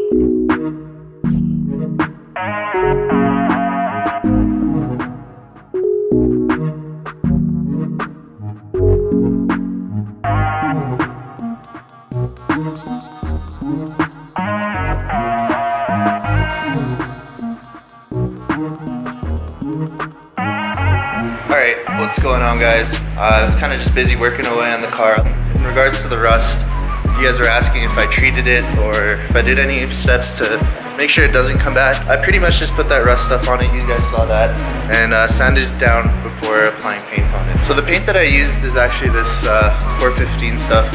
Alright, what's going on, guys? I was kind of just busy working away on the car. In regards to the rust, you guys were asking if I treated it or if I did any steps to make sure it doesn't come back. I pretty much just put that rust stuff on it, you guys saw that, and sanded it down before applying paint on it. So the paint that I used is actually this 415 stuff.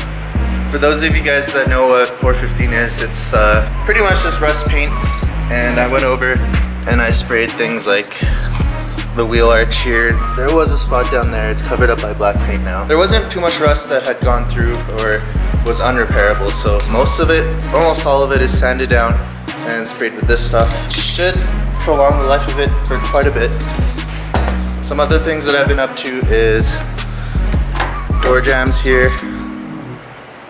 For those of you guys that know what 415 is, it's pretty much just rust paint, and I went over and I sprayed things like the wheel arch here. There was a spot down there, it's covered up by black paint now. There wasn't too much rust that had gone through or was unrepairable, so most of it, almost all of it, is sanded down and sprayed with this stuff. Should prolong the life of it for quite a bit. Some other things that I've been up to is door jambs here.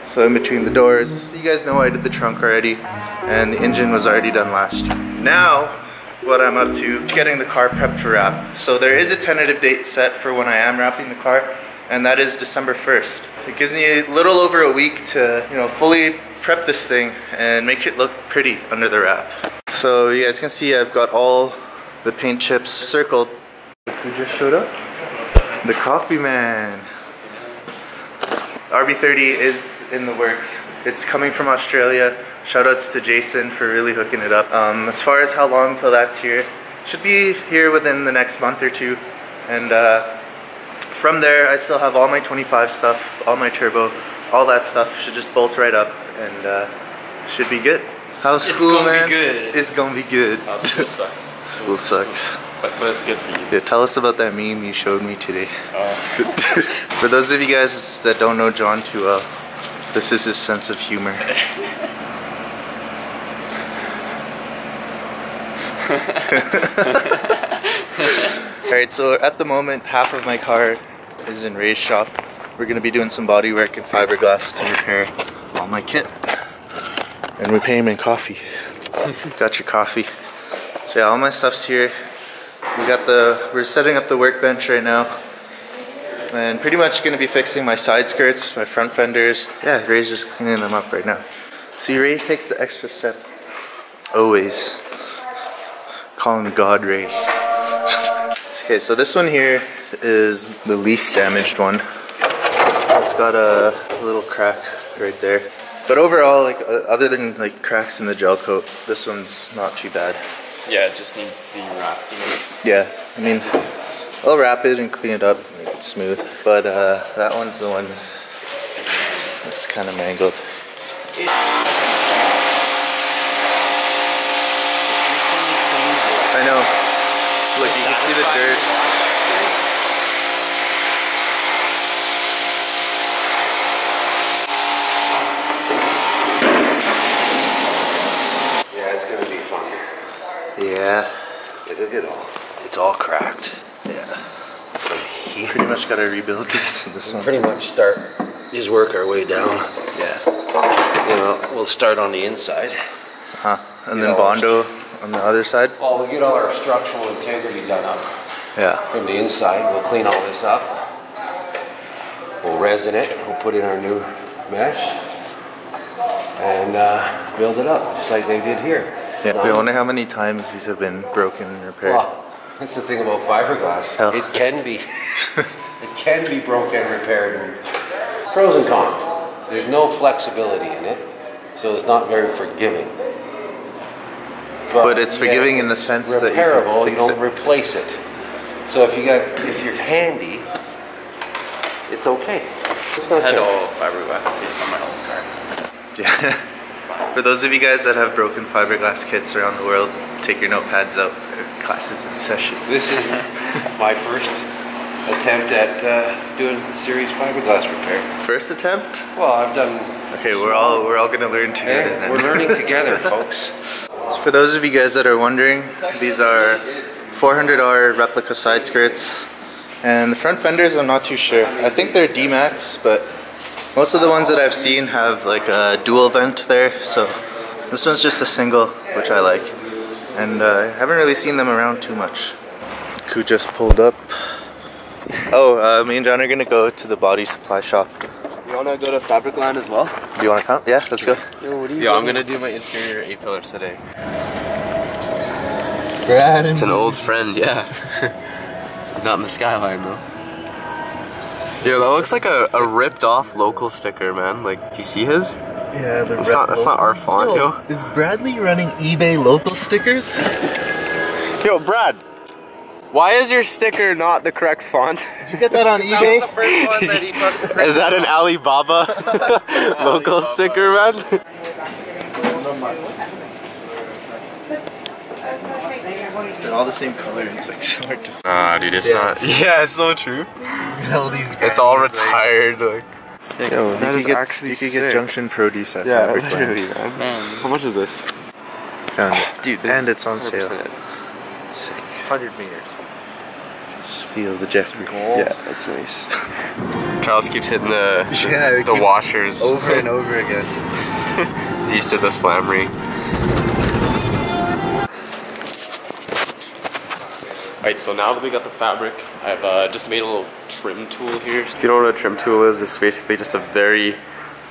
So in between the doors, you guys know I did the trunk already and the engine was already done last year. Now, what I'm up to, getting the car prepped for wrap. So there is a tentative date set for when I am wrapping the car, and that is December 1st. It gives me a little over a week to, fully prep this thing and make it look pretty under the wrap. So you guys can see I've got all the paint chips circled. Who just showed up? The coffee man. RB30 is in the works. It's coming from Australia. Shoutouts to Jason for really hooking it up. As far as how long till that's here, should be here within the next month or two. And from there, I still have all my 25 stuff, all my turbo, all that stuff should just bolt right up and should be good. How's school, man? It's gonna be good. Oh, school sucks. School sucks. But it's good for you. Yeah, tell us about that meme you showed me today. For those of you guys that don't know John too well, this is his sense of humor. Alright, so at the moment, half of my car is in Ray's shop. We're going to be doing some bodywork and fiberglass to repair all my kit. And we pay him in coffee. Got your coffee. So yeah, all my stuff's here. We're setting up the workbench right now. And pretty much going to be fixing my side skirts, my front fenders. Yeah, Ray's just cleaning them up right now. See, Ray takes the extra step. Always. Call him God Ray. Okay, so this one here is the least damaged one. It's got a little crack right there. But overall, like other than like cracks in the gel coat, this one's not too bad. Yeah, it just needs to be wrapped. Yeah, I mean, I'll wrap it and clean it up, make it smooth. But that one's the one that's kind of mangled. I know. Look, you can see the dirt. Yeah, it's gonna be fun. Yeah. It's all cracked. Yeah. You pretty much gotta rebuild this one. Pretty much just work our way down. Yeah. We'll start on the inside. And then Bondo on the other side? Well, we'll get all our structural integrity done up. Yeah. From the inside, we'll clean all this up. We'll resin it. We'll put in our new mesh. And build it up, just like they did here. Yeah, I wonder how many times these have been broken and repaired. Well, that's the thing about fiberglass. Hell. It can be, it can be broken and repaired. And pros and cons. There's no flexibility in it, so it's not very forgiving. But it's forgiving in the sense that you don't replace it. So if you're handy, it's okay. It's not I had terrible. all fiberglass kits on my old car. Yeah. For those of you guys that have broken fiberglass kits around the world, take your notepads out. Classes in session. This is my first attempt at doing serious fiberglass repair. First attempt? Well, I've done. Okay, we're all gonna learn together. Yeah, then. we're learning together, folks. So for those of you guys that are wondering, these are 400R replica side skirts, and the front fenders I'm not too sure. I think they're D-Max, but most of the ones that I've seen have like a dual vent there, so This one's just a single, which I like. And I haven't really seen them around too much. Ku just pulled up. Oh, me and John are gonna go to the body supply shop. You wanna go to Fiberglass as well? Do you wanna come? Yeah, let's go. Yo, what are you I'm gonna do my interior A-pillars today. Brad, it's an old friend, yeah. It's not in the skyline though. Yo, that looks like a ripped off local sticker, man. Like, do you see his? Yeah, that's not our font, yo. Is Bradley running eBay local stickers? Yo, Brad. Why is your sticker not the correct font? Did you get that on eBay? That was the first one that he fucking Is that an Alibaba local sticker, man? They're all the same color. It's like so hard to. Nah, dude, it's not. Yeah, it's so true. All these. It's all retired. Like, sick. Yo, that is get, actually you could sick. get Junction Produce at yeah, Fiberglass. literally, man. How much is this? Found it. Dude, and it's on sale. Sick. 100 meters. Just feel the Jeffrey. Yeah, that's nice. Charles keeps hitting the washers over and over again. He's used to the slammery. Alright, so now that we got the fabric, I've just made a little trim tool here. If you don't know what a trim tool is, it's basically just a very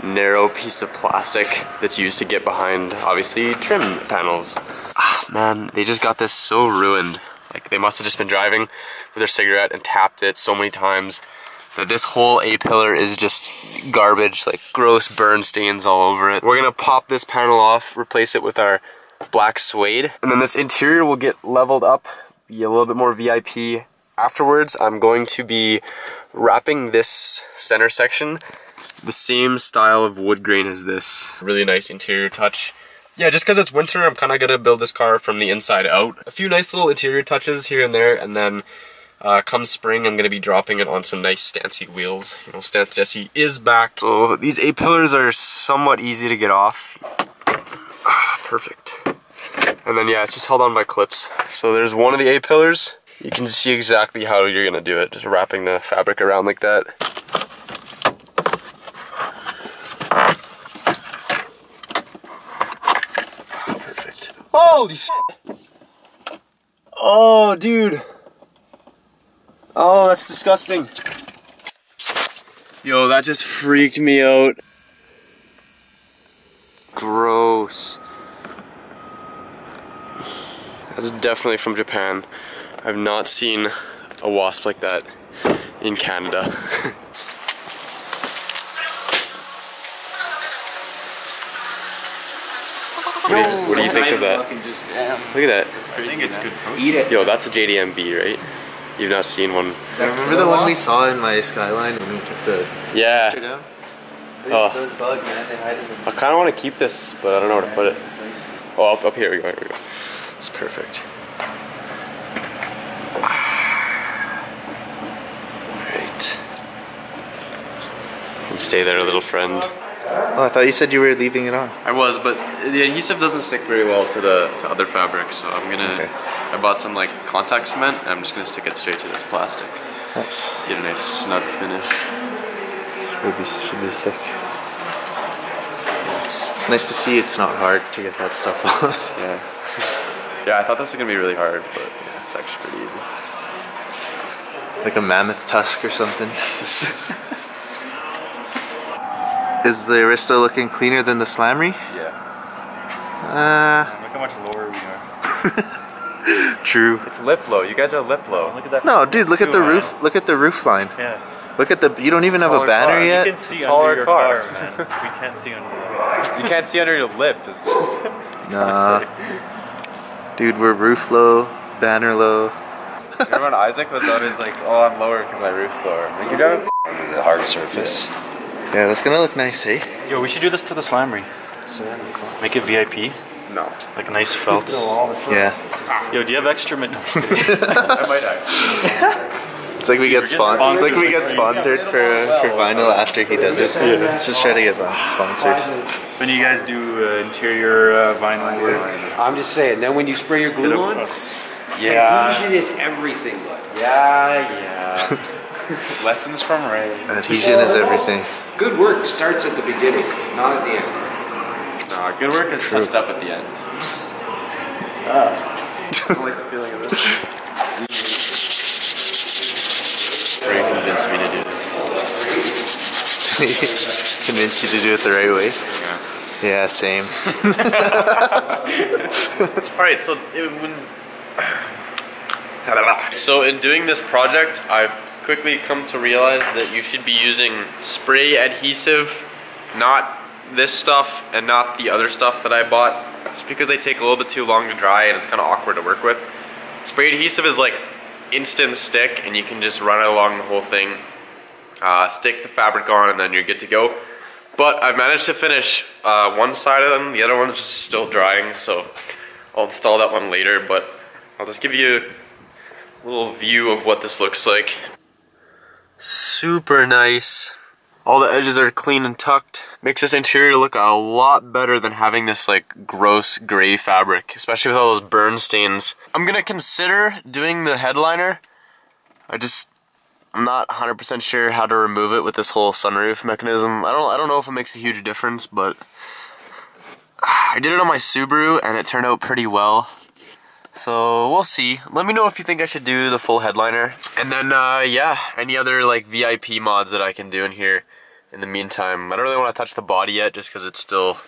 narrow piece of plastic that's used to get behind, obviously, trim panels. Ah, man, they just got this so ruined. Like, they must have just been driving with their cigarette and tapped it so many times that this whole A-pillar is just garbage, like gross burn stains all over it. We're gonna pop this panel off, replace it with our black suede, and then this interior will get leveled up, be a little bit more VIP. Afterwards, I'm going to be wrapping this center section the same style of wood grain as this. Really nice interior touch. Yeah, just because it's winter, I'm kind of gonna build this car from the inside out. A few nice little interior touches here and there, and then come spring, I'm gonna be dropping it on some nice Stancy wheels. You know, Stance Jesse is back. So these A-pillars are somewhat easy to get off. Perfect. And then yeah, it's just held on by clips. So there's one of the A-pillars. You can see exactly how you're gonna do it. Just wrapping the fabric around like that. Holy shit! Oh, dude. Oh, that's disgusting. Yo, that just freaked me out. Gross. That's definitely from Japan. I've not seen a wasp like that in Canada. What do you think of that? Look at that. I think it's good protein. Eat it. Yo, that's a JDMB, right? You've not seen one. Remember the one we saw in my skyline when we took the picture down? Oh. Those bugs, man, they hide in the... I kind of want to keep this, but I don't know where to put it. Oh, up here we go, here we go. It's perfect. Alright. And stay there, little friend. Oh, I thought you said you were leaving it on. I was, but the adhesive doesn't stick very well to other fabrics, so I'm gonna. Okay. I bought some like contact cement, and I'm just gonna stick it straight to this plastic. Nice. Get a nice snug finish. Should be sick. It's nice to see it's not hard to get that stuff off. Yeah. Yeah, I thought this was gonna be really hard, but yeah, it's actually pretty easy. Like a mammoth tusk or something. Is the Aristo looking cleaner than the Slamry? Yeah. Look how much lower we are. True. It's lip low. You guys are lip low. Look at that. No, dude, look at the roof. Look at the roof line. Yeah. Look at the. You don't even have a banner You yet. can see Taller under your car. car, man. We can't see under your car. You can't see under your lip. Nah. Dude, we're roof low, banner low. Remember when Isaac was always like, "Oh, I'm lower because my roof's lower." Like you don't. The hard surface. Yeah, that's gonna look nice, eh? Yo, we should do this to the Slamry. Make it VIP. No. Like nice felt. Yeah. Yo, do you have extra? No. I might actually. It's like we get sponsored. It's like we get sponsored for vinyl after he does it. Yeah. Let's just try to get sponsored. When you guys do interior vinyl work, I'm just saying, then when you spray your glue on, adhesion is everything, bud. Yeah. Lessons from Ray. Adhesion is everything. Good work starts at the beginning, not at the end. Nah, good work is touched up at the end. I like the feeling of this. Ray convinced me to do this. Convinced you to do it the right way? Yeah. Yeah, same. Alright, so in doing this project, I've quickly come to realize that you should be using spray adhesive, not this stuff and not the other stuff that I bought, just because they take a little bit too long to dry and it's kind of awkward to work with. Spray adhesive is like instant stick and you can just run it along the whole thing, stick the fabric on, and then you're good to go. But I've managed to finish one side of them, the other one's just still drying, so I'll install that one later, but I'll just give you a little view of what this looks like. Super nice. All the edges are clean and tucked. Makes this interior look a lot better than having this like gross gray fabric, especially with all those burn stains. I'm gonna consider doing the headliner. I'm not 100% sure how to remove it with this whole sunroof mechanism. I don't know if it makes a huge difference, but I did it on my Subaru and it turned out pretty well. So we'll see. Let me know if you think I should do the full headliner. And then yeah, any other like VIP mods that I can do in here in the meantime. I don't really want to touch the body yet just because it's still,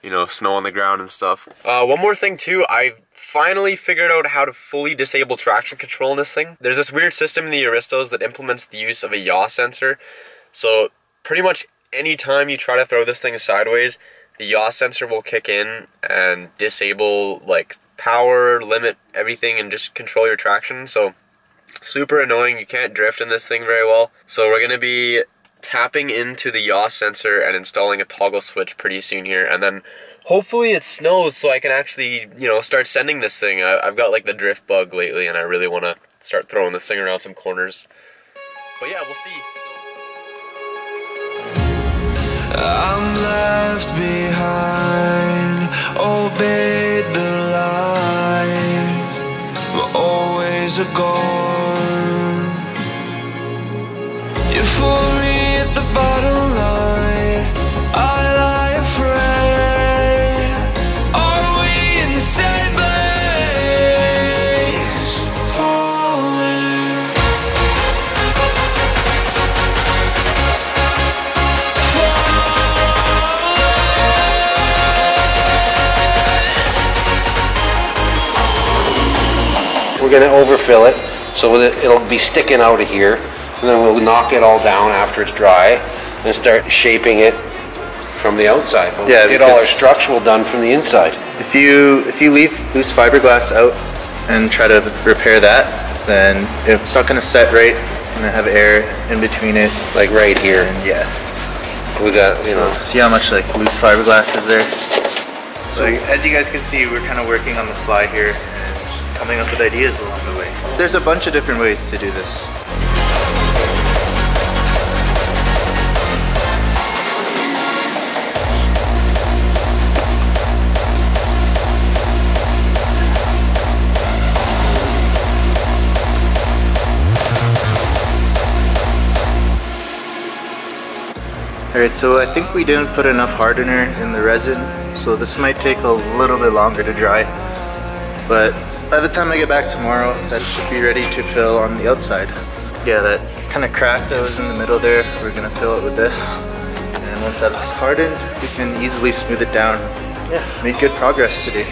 you know, snow on the ground and stuff. One more thing too, I finally figured out how to fully disable traction control in this thing. There's this weird system in the Aristos that implements the use of a yaw sensor. So pretty much any time you try to throw this thing sideways, the yaw sensor will kick in and disable like power, limit everything, and just control your traction. So super annoying. You can't drift in this thing very well. So we're gonna be tapping into the yaw sensor and installing a toggle switch pretty soon here, and then hopefully it snows so I can actually, you know, start sending this thing. I've got like the drift bug lately and I really want to start throwing this thing around some corners. But yeah, we'll see. I'm left behind, obeyed the light, but always a gone. You're for me at the bottom line, I lie afraid. Are we in the same place? Falling. We're going to overfill it so that it'll be sticking out of here, and then we'll knock it all down after it's dry and start shaping it from the outside. We'll get all our structural done from the inside. If you leave loose fiberglass out and try to repair that, then it's not going to set right. It's going to have air in between it, Like right here. and yeah. We got, you know. See how much like loose fiberglass is there? So as you guys can see, we're kind of working on the fly here and just coming up with ideas along the way. There's a bunch of different ways to do this. Alright, so I think we didn't put enough hardener in the resin, so this might take a little bit longer to dry. But by the time I get back tomorrow, that should be ready to fill on the outside. Yeah, that kind of crack that was in the middle there, we're going to fill it with this. And once that is hardened, we can easily smooth it down. Yeah, made good progress today.